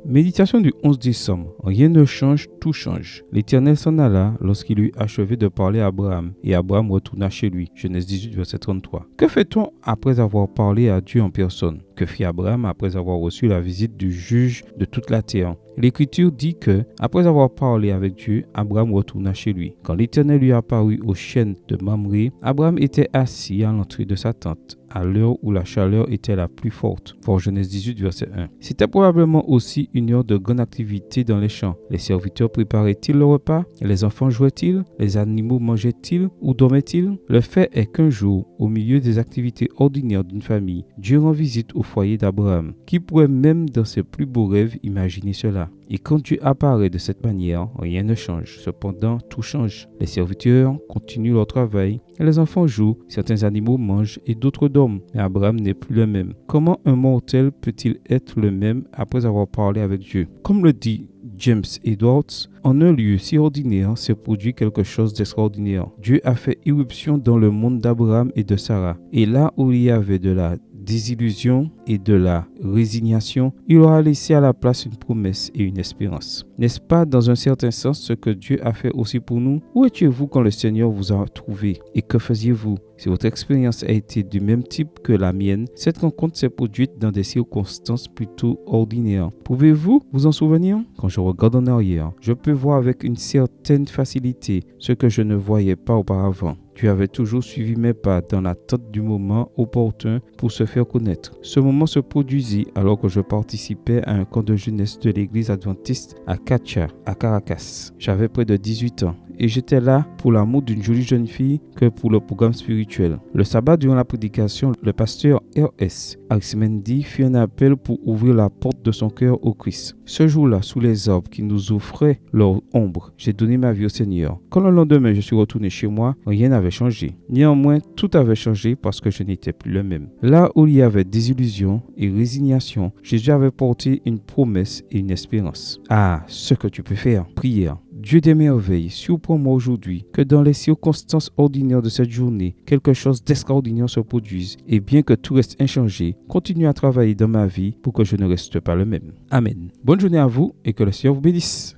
Méditation du 11 décembre. Rien ne change, tout change. L'Éternel s'en alla lorsqu'il eut achevé de parler à Abraham, et Abraham retourna chez lui. Genèse 18, verset 33. Que fait-on après avoir parlé à Dieu en personne? Que fit Abraham après avoir reçu la visite du juge de toute la terre? L'Écriture dit que, après avoir parlé avec Dieu, Abraham retourna chez lui. Quand l'Éternel lui apparut au chêne de Mamré, Abraham était assis à l'entrée de sa tente, à l'heure où la chaleur était la plus forte. Pour Genèse 18, verset 1. C'était probablement aussi une heure de grande activité dans les champs. Les serviteurs préparaient-ils le repas? Les enfants jouaient-ils? Les animaux mangeaient-ils ou dormaient-ils? Le fait est qu'un jour, au milieu des activités ordinaires d'une famille, Dieu rend visite au foyer d'Abraham. Qui pourrait même dans ses plus beaux rêves imaginer cela? Et quand Dieu apparaît de cette manière, rien ne change. Cependant, tout change. Les serviteurs continuent leur travail, et les enfants jouent, certains animaux mangent et d'autres dorment. Mais Abraham n'est plus le même. Comment un mortel peut-il être le même après avoir parlé avec Dieu? Comme le dit James Edwards, en un lieu si ordinaire s'est produit quelque chose d'extraordinaire. Dieu a fait irruption dans le monde d'Abraham et de Sarah. Et là où il y avait de la désillusion et de la résignation, il aura laissé à la place une promesse et une espérance. N'est-ce pas dans un certain sens ce que Dieu a fait aussi pour nous? Où étiez-vous quand le Seigneur vous a trouvé? Et que faisiez-vous? Si votre expérience a été du même type que la mienne, cette rencontre s'est produite dans des circonstances plutôt ordinaires. Pouvez-vous vous en souvenir? Quand je regarde en arrière, je peux voir avec une certaine facilité ce que je ne voyais pas auparavant. Dieu avait toujours suivi mes pas dans l'attente du moment opportun pour se faire connaître. Ce moment se produisit alors que je participais à un camp de jeunesse de l'église adventiste à Cacha, à Caracas. J'avais près de 18 ans. Et j'étais là pour l'amour d'une jolie jeune fille que pour le programme spirituel. Le sabbat, durant la prédication, le pasteur R.S. Arismendi fit un appel pour ouvrir la porte de son cœur au Christ. Ce jour-là, sous les arbres qui nous offraient leur ombre, j'ai donné ma vie au Seigneur. Quand le lendemain, je suis retourné chez moi, rien n'avait changé. Néanmoins, tout avait changé parce que je n'étais plus le même. Là où il y avait désillusion et résignation, Jésus avait porté une promesse et une espérance. Ah, ce que tu peux faire, prière. Dieu des merveilles, surprends-moi aujourd'hui que dans les circonstances ordinaires de cette journée, quelque chose d'extraordinaire se produise et bien que tout reste inchangé, continue à travailler dans ma vie pour que je ne reste pas le même. Amen. Bonne journée à vous et que le Seigneur vous bénisse.